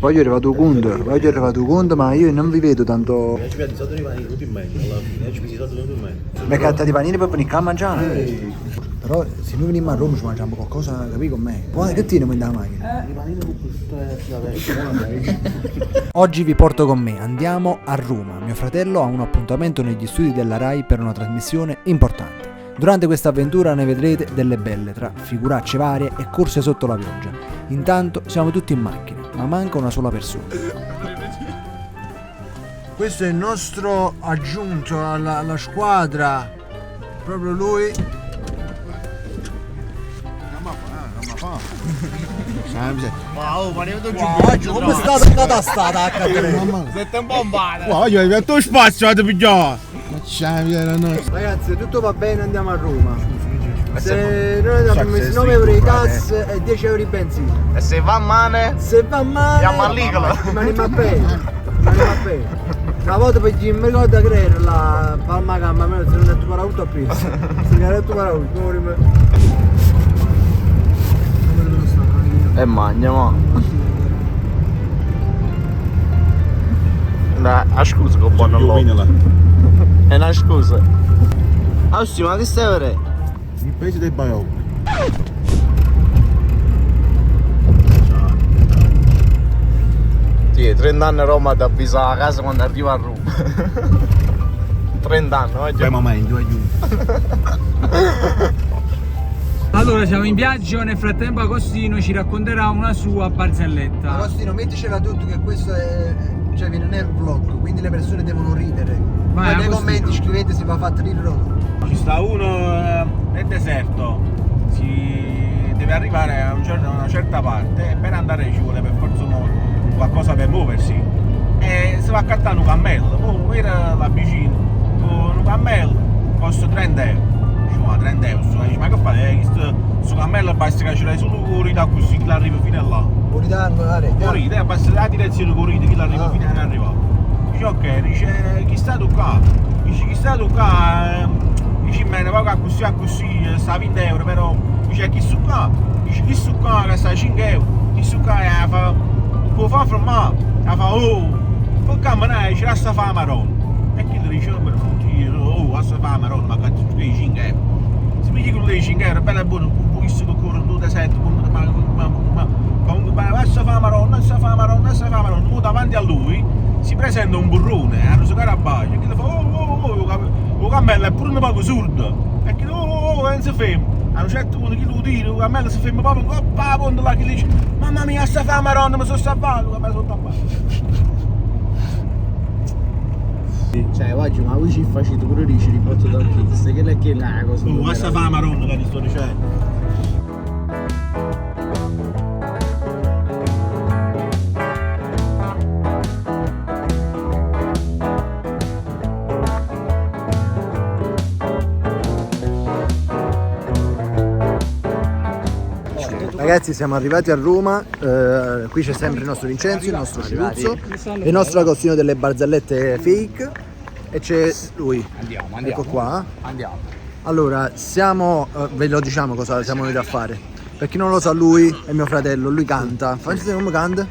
Poi è arrivato conto, ma io non vi vedo tanto. Ci vedi sotto i panini tutti in mezzo, alla fine, ci vedi sotto tutti in mezzo. Mi catta di panini per venire a mangiare. Però se noi veniamo a Roma ci mangiamo qualcosa, capì con me? Guarda che tieni in la macchina. I panini con questo Oggi vi porto con me, andiamo a Roma. Mio fratello ha un appuntamento negli studi della Rai per una trasmissione importante. Durante questa avventura ne vedrete delle belle, tra figuracce varie e corse sotto la pioggia. Intanto siamo tutti in macchina, ma manca una sola persona. Questo è il nostro aggiunto alla squadra, proprio lui. Wow, ma ne vedo giù. Oggi come è stata una tastata a cadere? Siete un bombata. Wow, io hai tutto spazio, vado pigliare. Ragazzi, tutto va bene, andiamo a Roma. Se noi abbiamo messo 9 euro di gas e 10 euro di benzina. E se va male? Se va male, andiamo all'Icola. rimaniamo a bene. Una volta per chi mi ricorda credere la palma gamma, se non è tu paravuto a prima. Se non è tu paravuto, E magna, ma. Dai, scusa che buono l'uomo. È una scusa. Ah sì, ma che stai a vedere? Il paese del Baione. Sì, 30 anni a Roma ti avvisa a casa quando arriva a Roma. 30 anni, oggi. Dai momento, Allora siamo in viaggio, nel frattempo Agostino ci racconterà una sua barzelletta. Agostino, metticela tutto che questo è. Cioè viene nel vlog, quindi le persone devono ridere. Vai, Poi nei Agostino. commenti scrivete se va fatto ridere o no. Ci sta uno nel deserto, si deve arrivare a una certa parte e per andare ci vuole per forza qualcosa per muoversi. E si va a accattare un cammello, poi era là vicino, un cammello costa 30 euro. Dice, ma 30 euro, dice, ma che fate? Questo cammello basta che ce l'hai solo corrida così che l'arriva fino a là. Corrida, magari. Corrida, basta la direzione corrida che l'arriva fino ad arrivare. Dice ok, dice chi sta tu qua? Dice chi sta tu qua? Dice bene, paga così, sta 20 euro, però dice chi su qua? Dice chi su qua che sta 5 euro, chi su qua fa, può fare fermare, fa oh, poi camminare, dice lascia fare marone. E chi gli dice, oh, lascia fare marone, ma cazzo tu 5 euro. Se mi dicono lei 5 euro, bella e buona, un pochissimo che corre in 2 deserto, ma comunque lascia fare marone, tu davanti a lui si presenta un burrone, hanno su Carabaglia, e chi gli fa oh, cammello è pure un poco sordo, e chi non si ferma, a un certo punto chi lo tira, il cammello si ferma proprio, a ponte là, chi dice, mamma mia, sta fare marone, mi sono salvato, il cammello sono tappato. Cioè, oggi ma voi ci facete pure dici di botto da kids, che è la cosa. Lascia fare marone che ti sto dicendo. Ragazzi, siamo arrivati a Roma, qui c'è sempre il nostro Vincenzo, il nostro Sciuzzo, il nostro Agostino delle barzellette fake e c'è lui. Andiamo. Ecco qua. Andiamo. Allora, ve lo diciamo cosa siamo venuti a fare. Per chi non lo sa, lui è mio fratello, lui canta. Fammi vedere come canta.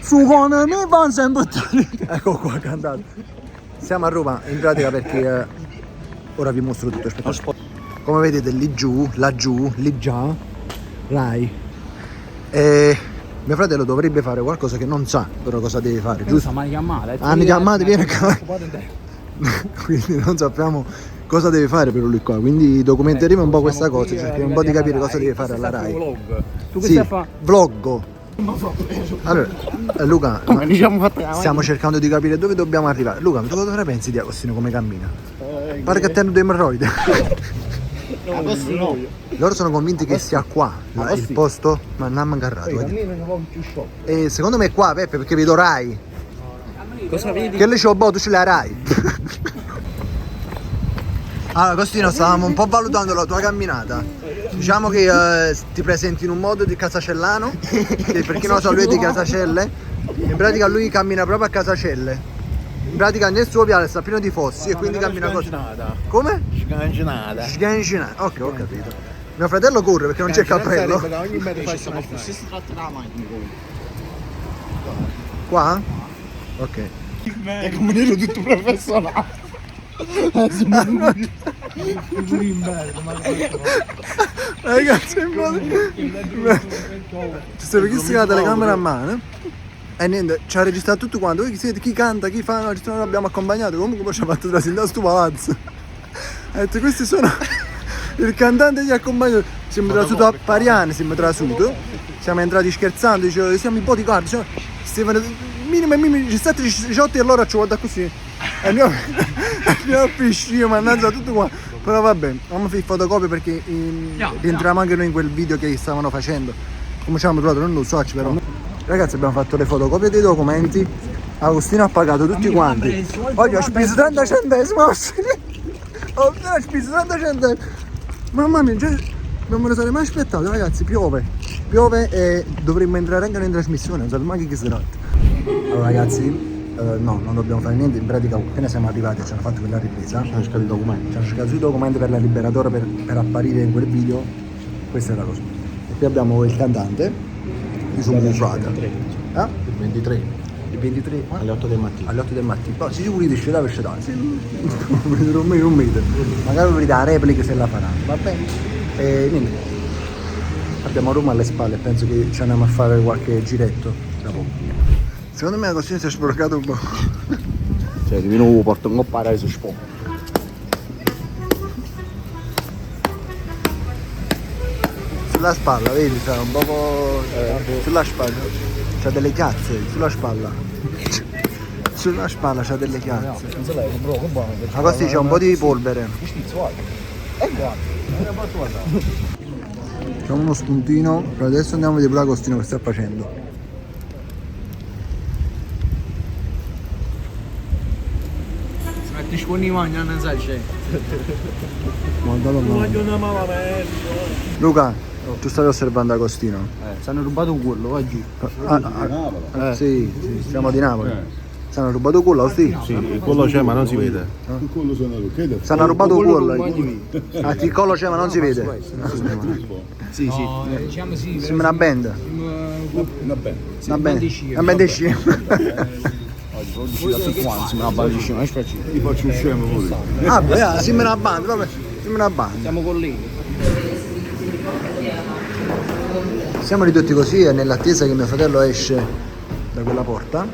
Su con me van sempre. Ecco qua, cantato. Siamo a Roma in pratica perché ora vi mostro tutto, aspettate. Come vedete lì giù, laggiù, lì già Rai. E mio fratello dovrebbe fare qualcosa che non sa però cosa deve fare, giusto? Ma chiamate, Hanno chiamato, viene qua. Quindi non sappiamo cosa deve fare per lui qua, quindi documenteremo un po' questa cosa, cercheremo un po' di capire cosa deve fare alla Rai. Tu che Sì, stai a fare? vloggo. Allora, Luca, stiamo cercando di capire dove dobbiamo arrivare. Luca, tu cosa pensi di Agostino come cammina? Pare che tenga due emorroidi. Loro sono convinti che sia qua il posto, ma non hanno agarrato. E secondo me è qua, Peppe, perché vedo Rai. Cosa vedi? Che lì c'ho tu ce la Rai. Allora, Agostino, stavamo un po' valutando la tua camminata. Diciamo che ti presenti in un modo di casacellano, che per chi non lo sa lui è di Casacelle. In pratica lui cammina proprio a Casacelle. In pratica nel suo piano sta pieno di fossi e quindi cammina così. Come? Sgancinata. Sgancinata. Ok, ho capito. Mio fratello corre perché non c'è il cappello. Qua? Ok. È come nero tutto professionale. Ragazzi, ci sta perché la telecamera a mano e niente, ci ha registrato tutto quanto. Voi chi siete, chi canta, chi fa, no, non l'abbiamo accompagnato, comunque poi ci ha fatto trascinare sto palazzo. Ha detto questi sono il cantante che accompagna. Siamo trasuti a Pariani, siamo entrati scherzando, dicevo siamo i bodyguard, cioè, minimo 17-18 e allora ci guarda così. E andiamo a piscina, mannaggia tutto qua. Però vabbè, non mi fai fotocopie perché rientriamo anche noi in quel video che stavano facendo. Come ci hanno trovato, non lo so, però. Ragazzi, abbiamo fatto le fotocopie dei documenti. Agostino ha pagato tutti quanti. Oggi ho speso 30 centesimi. Ho speso 30 centesimi. Mamma mia, non me lo sarei mai aspettato, ragazzi. Piove e dovremmo entrare anche in trasmissione, non sappiamo anche chi si tratta. Allora ragazzi, no, non dobbiamo fare niente, in pratica appena siamo arrivati ci hanno fatto quella ripresa. Ci hanno cercato i documenti. Ci hanno cercato i documenti per la liberatore per apparire in quel video. Questa è la cosa. E qui abbiamo il cantante. Io sono Mufrata. Il 23. Il 23 Alle 8 del mattino. alle 8 del mattino. Poi si sicuri di scelare per scelare. Non mi vedo. Magari vedete la replica se la faranno, va bene? E niente. Abbiamo Roma alle spalle, penso che ci andiamo a fare qualche giretto da poco. Secondo me la costina si è sporcato un po'. Cioè, di nuovo porto un po' parare su sport. Sulla spalla, vedi, c'è un po'. Sulla spalla. C'ha delle chiazze, sulla spalla. Sulla spalla c'ha delle chiazze. Ma così c'è un po' di polvere. Facciamo uno spuntino, però adesso andiamo a vedere pure Agostino che sta facendo. Si mette i buoni magna, non sai c'è. Luca, tu stavi osservando Agostino? Ci hanno rubato quello, vai giù. Sì, siamo di Napoli. Ci hanno rubato quello, sì? Sì, quello c'è ma non si vede. Ci hanno rubato quello. Ah, il collo c'è ma non si vede. Sì, sì. Diciamo sì. Sembra una band. Va bene. Va bene. Una band di sci. Sembra una ballissima, aspetta. Ti faccio un scemo pure. Ah, beh, sembra una band, vabbè. Sembra una band. Siamo colleghi. Siamo ridotti così e nell'attesa che mio fratello esce da quella porta.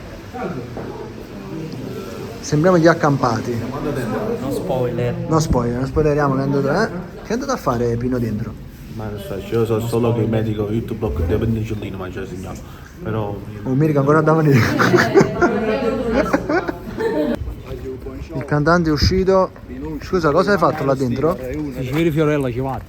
Sembriamo gli accampati. Non spoiler. Non spoileriamo che è andato, Che è andato a fare Pino dentro? Ma non so, io so solo che il medico YouTube blocco deve prendere il cellino, ma c'è il segnale. Però. Oh, mi ricordo ancora da venire. Il cantante è uscito. Scusa, cosa hai fatto là dentro? Si vede Fiorella ci va.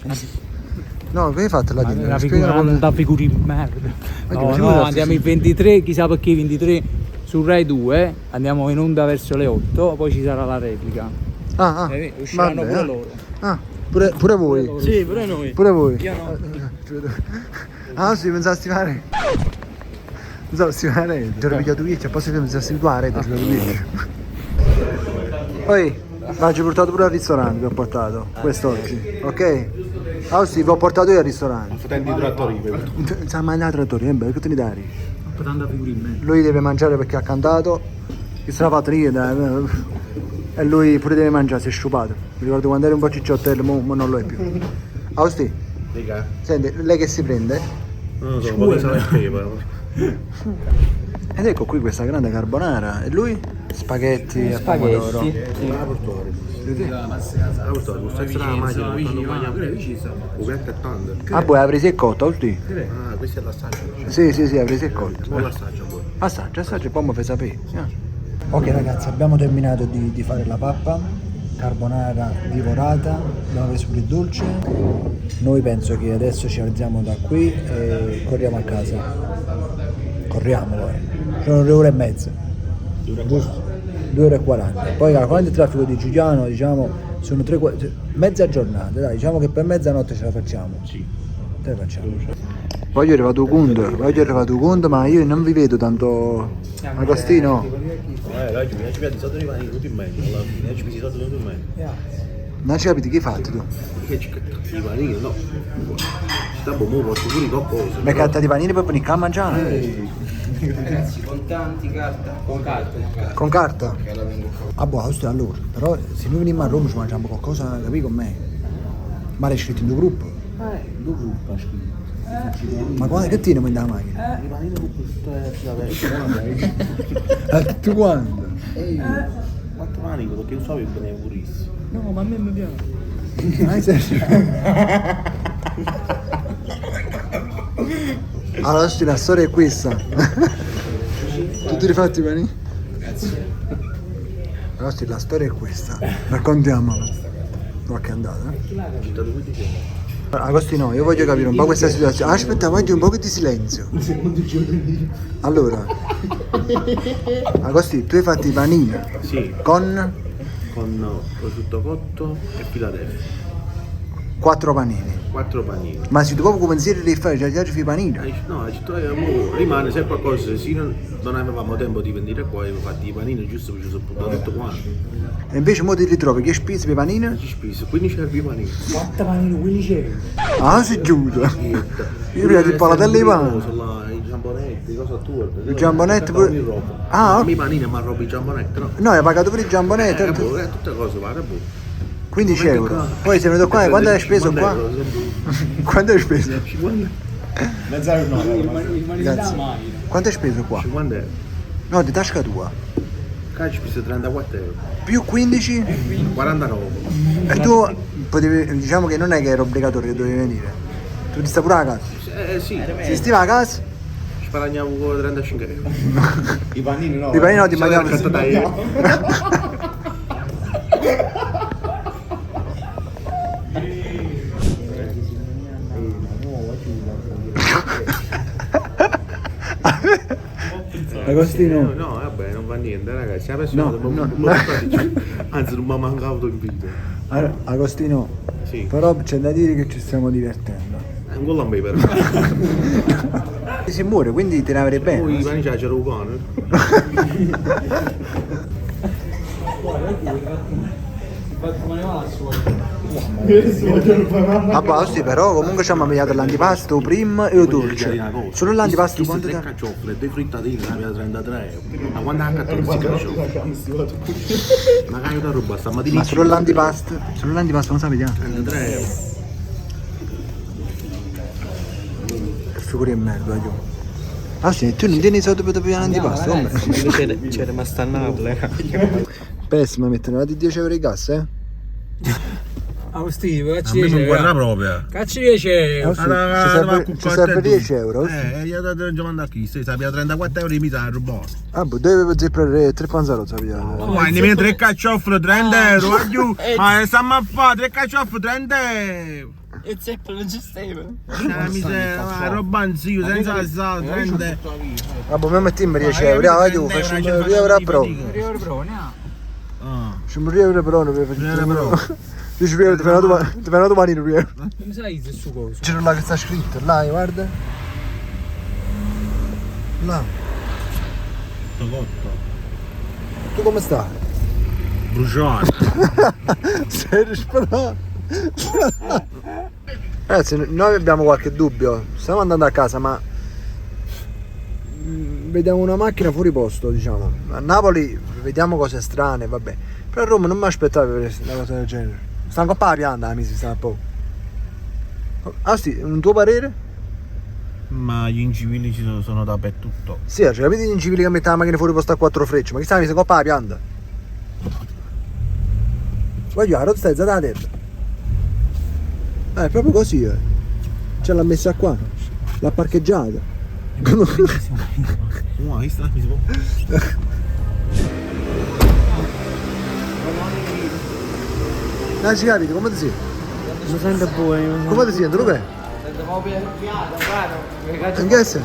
No, che hai fatto là dentro? Una Spiegalo. figura di merda. Ma che No, andiamo il 23, chissà perché 23 su Rai 2, andiamo in onda verso le 8, poi ci sarà la replica. Usciranno vabbè, pure loro. Ah, pure voi? Sì, pure noi. Pure voi? Io no. Ah sì, pensavo a stivare. Pensavo a stivare. Ti ho picchiato via, cioè posso pensare a stivare, ti ho picchiato via. Poi, ma ci ho portato pure al ristorante, vi ho portato, quest'oggi, ok? Ah sì, vi ho portato io al ristorante. Prendi i trattori. Sa mangiare trattori, che te ne dai? Tanta figura in me. Lui deve mangiare perché ha cantato, che se l'ha fatto io, dai. E lui pure deve mangiare, si è sciupato. Mi ricordo quando eri un po' cicciottello, ma non lo è più. Austi, Dica. senti, lei che si prende? Non lo so, un po' di sale e pepe. Ed ecco qui questa grande carbonara. E lui? Spaghetti a pomodoro. La portore. La portore, questa è la macchina, quando mangiamo un piatto è tanto. Ah, poi la presa e cotta, Austi? Ah, questa è l'assaggio. Sì, la presa e cotta. Buon l'assaggio poi. Assaggia e poi mi fai sapere. Ok ragazzi, abbiamo terminato di fare la pappa, carbonara divorata, abbiamo preso pure il dolce. Noi penso che adesso ci alziamo da qui e corriamo a casa. Corriamo poi. Sono 2 ore e mezza. 2 ore e 40. Poi calcolando il traffico di Giuliano, diciamo, sono mezza giornata, dai, diciamo che per mezzanotte ce la facciamo. Sì. Ce la facciamo. Poi io è arrivato Conto, ma io non vi vedo tanto. Agostino. Ragazzi, mi ci piace sotto i panini, tutti in mezzo, alla fine, ci piace sotto tutti in mezzo. Non ci capite che hai fatto tu? Che ci catta i panini, no. Sta buono, porto pure i coccosi. Mi catta di panini per venire a mangiare. Ragazzi, contanti, carta? Con carta. Con carta? Ah, boh, questo è allora. Però se noi veniamo a Roma ci mangiamo qualcosa, capi con me? Ma l'hai scritto in due gruppi? Due gruppi ha scritto. Ma quando, che tieni in la macchina? I panini con questo Tu quando? Quattro manico perché lo so che bene purissimo. No, ma a me mi piace. Hai senso? Allora, la storia è questa. Tutti rifatti bene? Allora, la storia è questa. Raccontiamola. Qualche andata. Agostino, io voglio capire un po' questa situazione. Aspetta, voglio un po' di silenzio. Allora, Agostino, tu hai fatto i panini Sì, con con prosciutto cotto e Philadelphia. 4 panini. 4 panini. Ma se tu proprio pensieri di fare già i panini? No, rimane sempre qualcosa, se non avevamo tempo di venire qua, avevo fatto i panini giusto perché ci sono buttato tutto quanto. E invece mo ti ritrovi che spesi per i panini? Ci spese 15 euro i panini. 4 panini, 15 euro. Ah, si chiude. Io prima ti palatelle di pane. I giambonetti, cosa tua? I giambonetti pure. Ah, I panini ma roba i giambonetti, no? no, hai pagato per i giambonetti. Tutte cose, guarda, boh. 15 euro. Poi sei venuto qua e quanto hai speso qua? Quanto hai speso? 50 Il manino da Grazie. macchina. Quanto hai speso qua? euro. No, di tasca tua. Qua ci spese 34 euro. Più 15? 49. E tu potevi, diciamo che non è che era obbligatorio che dovevi venire. Tu ti stai pure a casa. Sì, Se stai a casa, ci guadagniamo 35 euro. I panini no. i panini no, ti mangiamo. Agostino. No, vabbè, non va niente, ragazzi. La prossima No, volta no, non no. anzi, non mi ha mancato il video. Agostino, Sì. però c'è da dire che ci stiamo divertendo. È un gol a me però. Si muore, quindi te ne avrei Poi i bene. panini c'era un cane. A basta, però comunque ci hanno mangiato l'antipasto prima e il dolce. Solo l'antipasto quanto tre te? carciofle e due frittatine ne aveva 33 euro. Ma quando ha 14 carciofle? Ma che da roba sta, ma di Ma solo l'antipasto non sapete? 33 euro. Che figura di merda, io. Ah sì, tu non tieni i soldi per pigliare l'antipasto? Come? C'è rimasta a Napoli. Pessima, mettono 10 euro di gas, eh? Agostino, A cacci me 10 non guarda euro. proprio. Cacci 10 euro. Ci serve 10 euro? Io devo mandare a chi? Se sapeva 34 euro di misa, rubato. Ah, boh, dove zeppare 3 panzaro, sapete? Ma nemmeno 3 carciofle 30 euro, va giù. Ma stiamo a fare 3 carciofle 30 euro. E zeppo non ci stai. La miseria, ma roba in zio, senza sale, 30 euro. Ah, boh, mi mettiamo 10 euro, vai tu, facciamo 1 euro a prova. 3 euro però, ne Facciamo 1 euro per ora, per Euro per ora. 10 euro, ti fai una domani 1 euro. Non sai se su cosa. C'era là che sta scritto, là, guarda. Là. Cotto. Tu come stai? Bruciato. Sei risparmiato. Ragazzi, noi abbiamo qualche dubbio. Stiamo andando a casa, ma vediamo una macchina fuori posto, diciamo. A Napoli vediamo cose strane, vabbè. Però a Roma non mi aspettavo per vedere una cosa del genere. Sta un po' la pianta, mi si sta un po'. Ah sì, un tuo parere? Ma gli incivili ci sono dappertutto. Sì, cioè, capite gli incivili che mettono la macchina fuori posto a 4 frecce, ma chi sta mi si coppa la pianta? Voglio la rotta sta da terra. È proprio così, eh. Ce l'ha messa qua. L'ha parcheggiata. Wow, mi si può. Ah, ci capite, come ti senti? Mi sento buono. Come ti senti, Luca? In che senso?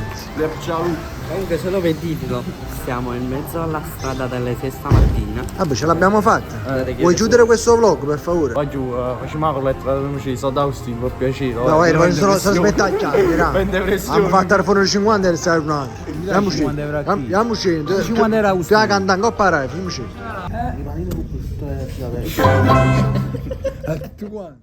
Comunque solo per dirlo, siamo in mezzo alla strada dalle 6 stamattina. Vabbè, ce l'abbiamo fatta. che Vuoi chiudere questo vlog, per favore? Qua giù, facciamo la colletta della luce di Sodausti, per piacere. No, sono spettacchiati, raga. Prende pressione. Abbiamo fatto il fuori 50 e sai un altro. Andiamo 50 euro a chi? Andiamo scendo. 50 euro a Tu la canta ancora parare, fammi scendere. Tu quanto?